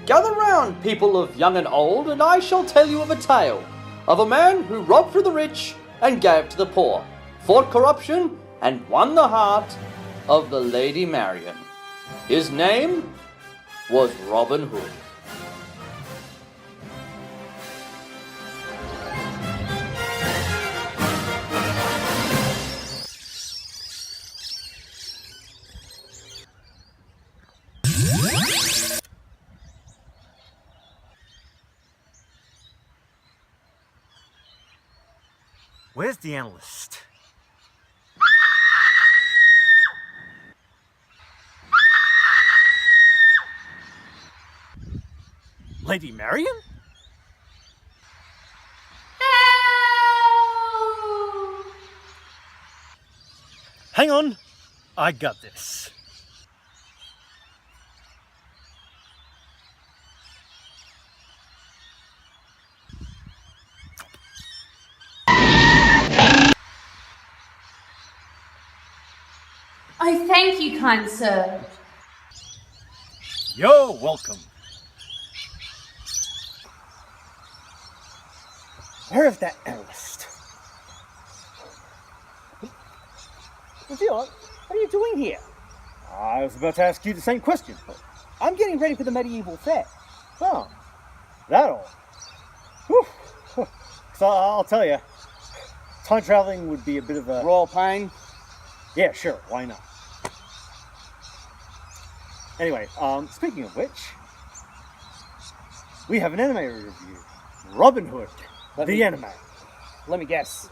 Gather round, people of young and old, and I shall tell you of a tale of a man who robbed from the rich and gave to the poor, fought corruption, and won the heart of the Lady Marian. His name was Robin Hood. Where's the analyst? Lady Marian? Hang on, I got this. Oh, thank you, kind sir. You're welcome. Where is that analyst? Viola, what are you doing here? I was about to ask you the same question, but I'm getting ready for the medieval fair. Oh, that all. Whew. So I'll tell you, time traveling would be a bit of a Royal pain. Yeah, sure, why not? Anyway, speaking of which, we have an anime review. Robin Hood, anime. Let me guess.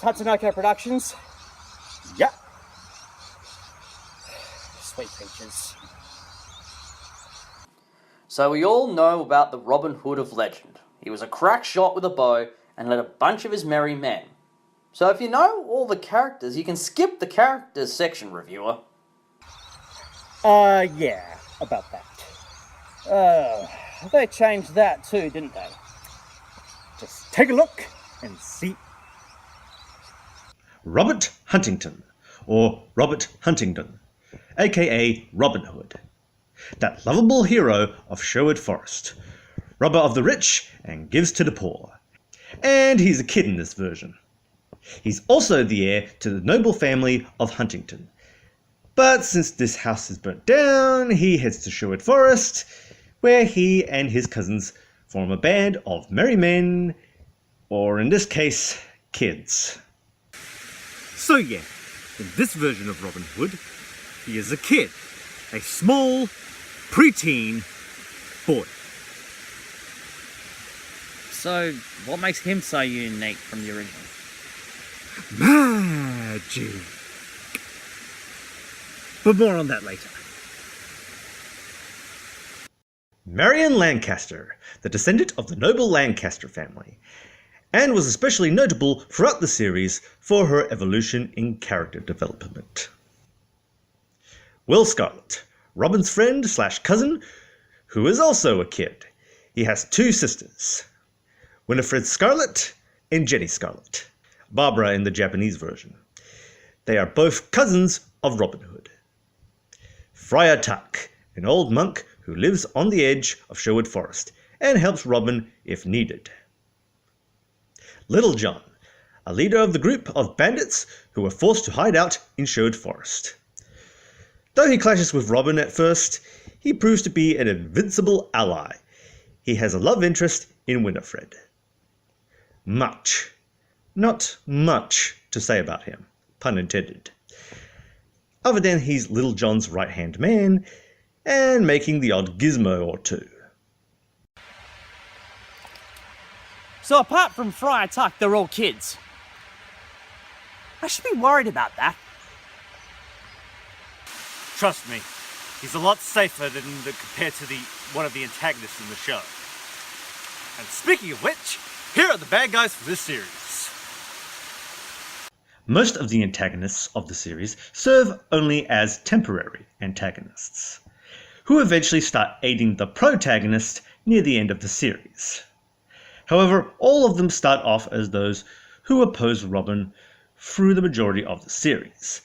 Tatsunoko Productions? Yeah. Sweet peaches. So we all know about the Robin Hood of legend. He was a crack shot with a bow and led a bunch of his merry men. So if you know all the characters, you can skip the characters section, reviewer. Yeah, about that. They changed that too, didn't they? Just take a look and see. Robert Huntington, or Robert Huntingdon, aka Robin Hood. That lovable hero of Sherwood Forest. Robber of the rich and gives to the poor. And he's a kid in this version. He's also the heir to the noble family of Huntington. But since this house is burnt down, he heads to Sherwood Forest, where he and his cousins form a band of merry men, or in this case, kids. So yeah, in this version of Robin Hood, he is a kid, a small, preteen boy. So, what makes him so unique from the original? Magic. But more on that later. Marian Lancaster, the descendant of the noble Lancaster family, and was especially notable throughout the series for her evolution in character development. Will Scarlet, Robin's friend / cousin, who is also a kid. He has two sisters, Winifred Scarlet and Jenny Scarlet, Barbara in the Japanese version. They are both cousins of Robin Hood. Friar Tuck, an old monk who lives on the edge of Sherwood Forest and helps Robin if needed. Little John, a leader of the group of bandits who were forced to hide out in Sherwood Forest. Though he clashes with Robin at first, he proves to be an invincible ally. He has a love interest in Winifred. Not much to say about him, pun intended. Other than he's Little John's right-hand man, and making the odd gizmo or two. So apart from Friar Tuck, they're all kids. I should be worried about that. Trust me, he's a lot safer than compared to one of the antagonists in the show. And speaking of which, here are the bad guys for this series. Most of the antagonists of the series serve only as temporary antagonists, who eventually start aiding the protagonist near the end of the series. However, all of them start off as those who oppose Robin through the majority of the series.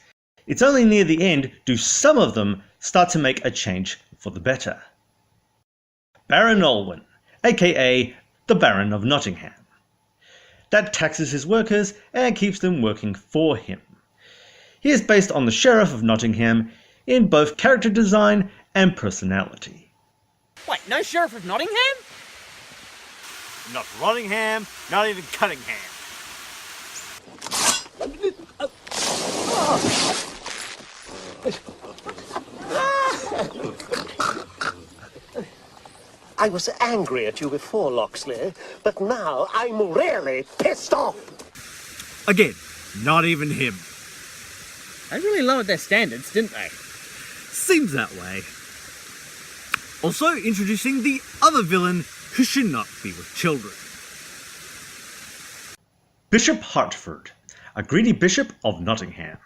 It's only near the end do some of them start to make a change for the better. Baron Olwen, aka the Baron of Nottingham, that taxes his workers and keeps them working for him. He is based on the Sheriff of Nottingham in both character design and personality. Wait, no Sheriff of Nottingham? Not Rottingham, not even Cunningham. I was angry at you before, Loxley, but now I'm really pissed off. Again, not even him. They really lowered their standards, didn't they? Seems that way. Also introducing the other villain who should not be with children. Bishop Hertford, a greedy bishop of Nottingham,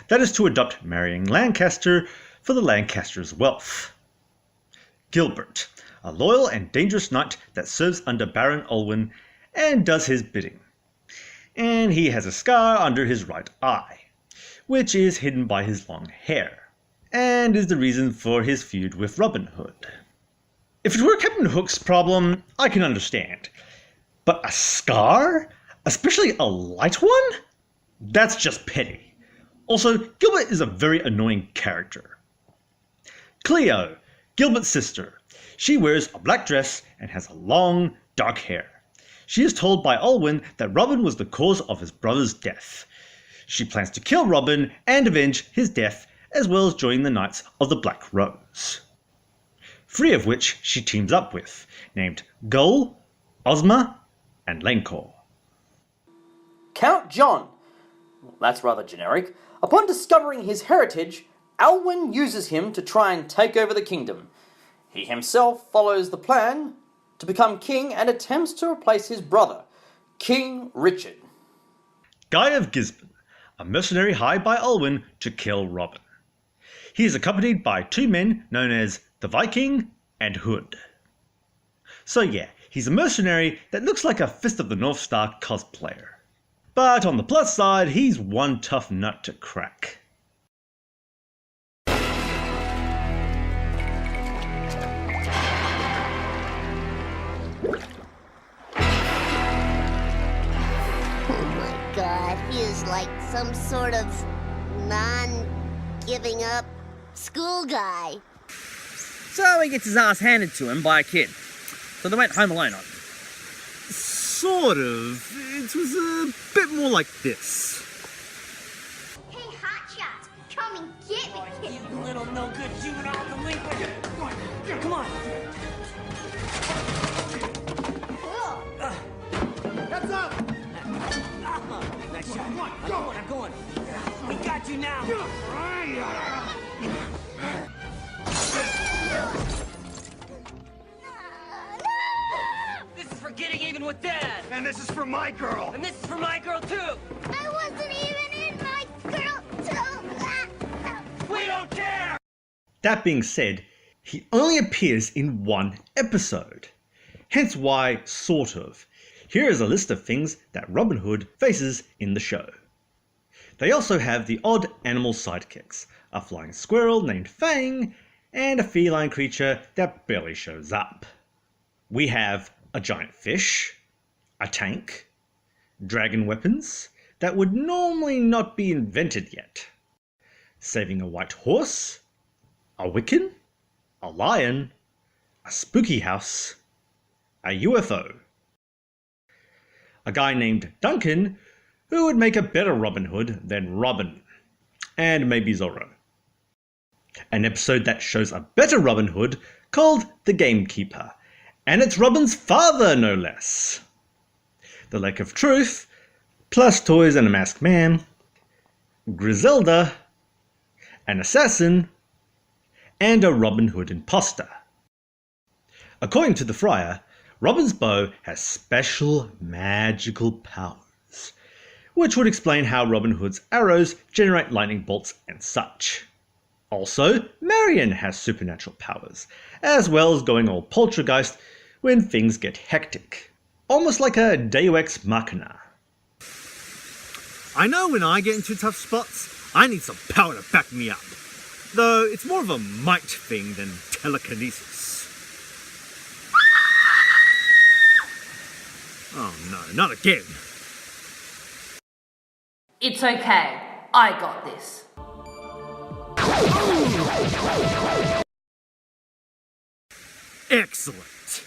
that is to adopt Marion Lancaster for the Lancasters' wealth. Gilbert, a loyal and dangerous knight that serves under Baron Olwen and does his bidding. And he has a scar under his right eye, which is hidden by his long hair, and is the reason for his feud with Robin Hood. If it were Captain Hook's problem, I can understand. But a scar? Especially a light one? That's just petty. Also, Gilbert is a very annoying character. Cleo, Gilbert's sister. She wears a black dress and has long, dark hair. She is told by Olwen that Robin was the cause of his brother's death. She plans to kill Robin and avenge his death, as well as join the Knights of the Black Rose. 3 of which she teams up with, named Gull, Ozma, and Lencore. Count John. Well, that's rather generic. Upon discovering his heritage, Alwyn uses him to try and take over the kingdom. He himself follows the plan to become king and attempts to replace his brother, King Richard. Guy of Gisborne, a mercenary hired by Olwen to kill Robin. He is accompanied by 2 men known as the Viking and Hood. So yeah, he's a mercenary that looks like a Fist of the North Star cosplayer. But on the plus side, he's one tough nut to crack. God, he is like some sort of non-giving up school guy. So he gets his ass handed to him by a kid. So they went home alone on. Sort of. It was a bit more like this. Hey, hotshots, come and get me, kid. You little no-good juvenile delinquent! Come on! Heads up! Nice shot. I'm going. We got you now. This is for getting even with Dad. And this is for my girl. And this is for my girl, too. I wasn't even in my girl too. We don't care! That being said, he only appears in 1 episode. Hence why, sort of. Here is a list of things that Robin Hood faces in the show. They also have the odd animal sidekicks, a flying squirrel named Fang, and a feline creature that barely shows up. We have a giant fish, a tank, dragon weapons that would normally not be invented yet, saving a white horse, a Wiccan, a lion, a spooky house, a UFO, a guy named Duncan who would make a better Robin Hood than Robin, and maybe Zorro. An episode that shows a better Robin Hood called The Gamekeeper, and it's Robin's father no less. The Lake of Truth, plus toys and a masked man, Griselda, an assassin, and a Robin Hood imposter. According to the Friar, Robin's bow has special magical powers, which would explain how Robin Hood's arrows generate lightning bolts and such. Also, Marion has supernatural powers, as well as going all poltergeist when things get hectic. Almost like a Deus Ex Machina. I know when I get into tough spots, I need some power to back me up. Though it's more of a might thing than telekinesis. Oh no, not again. It's okay. I got this. Excellent.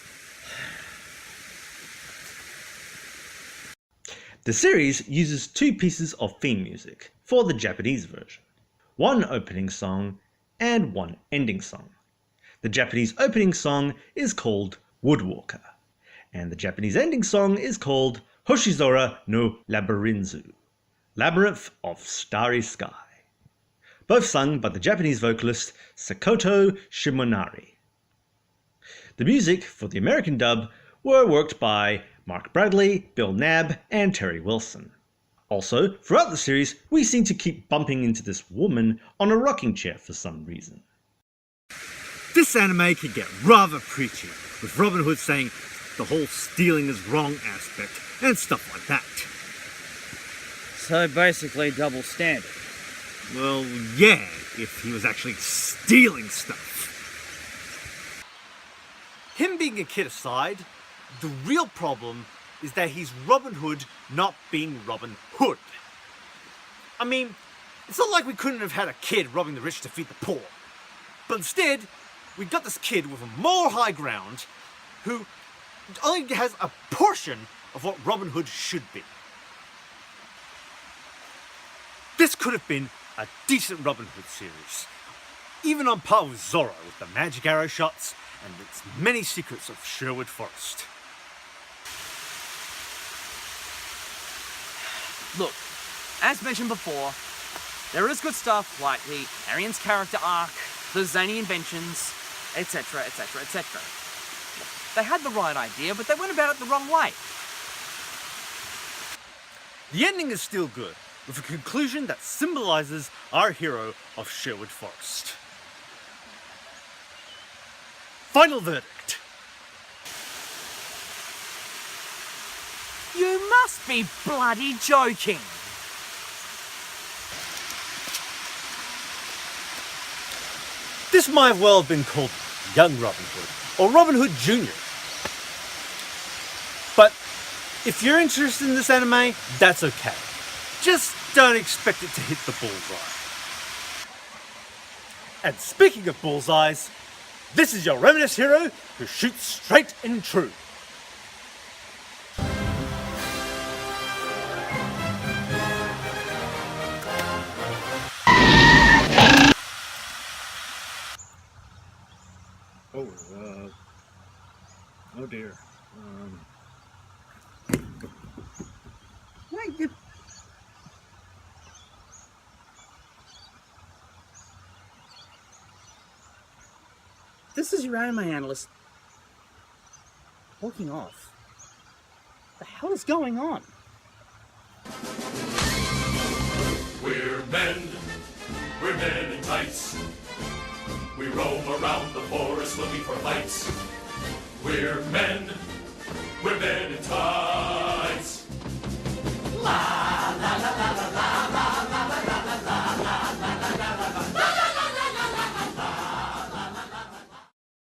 The series uses two pieces of theme music for the Japanese version, one opening song and one ending song. The Japanese opening song is called Woodwalker, and the Japanese ending song is called Hoshizora no Labyrinzu, Labyrinth of Starry Sky, both sung by the Japanese vocalist Sakoto Shimonari. The music for the American dub were worked by Mark Bradley, Bill Nabb, and Terry Wilson. Also, throughout the series, we seem to keep bumping into this woman on a rocking chair for some reason. This anime can get rather preachy, with Robin Hood saying the whole stealing is wrong aspect and stuff like that. So basically double standard. Well, yeah, if he was actually stealing stuff. Him being a kid aside, the real problem is that he's Robin Hood not being Robin Hood. I mean, it's not like we couldn't have had a kid robbing the rich to feed the poor. But instead, we got this kid with a moral high ground who only has a portion of what Robin Hood should be. This could have been a decent Robin Hood series, even on par with Zorro with the magic arrow shots and its many secrets of Sherwood Forest. Look, as mentioned before, there is good stuff like the Arian's character arc, the zany inventions, etc, etc, etc. They had the right idea, but they went about it the wrong way. The ending is still good, with a conclusion that symbolizes our hero of Sherwood Forest. Final verdict. You must be bloody joking! This might have well been called Young Robin Hood, or Robin Hood Jr. But if you're interested in this anime, that's okay. Just don't expect it to hit the bullseye. And speaking of bullseyes, this is your reminisce hero who shoots straight and true. Oh dear. This is your anime analyst walking off. The hell is going on? We're men in tights. We roam around the forest looking for fights. We're men in tights.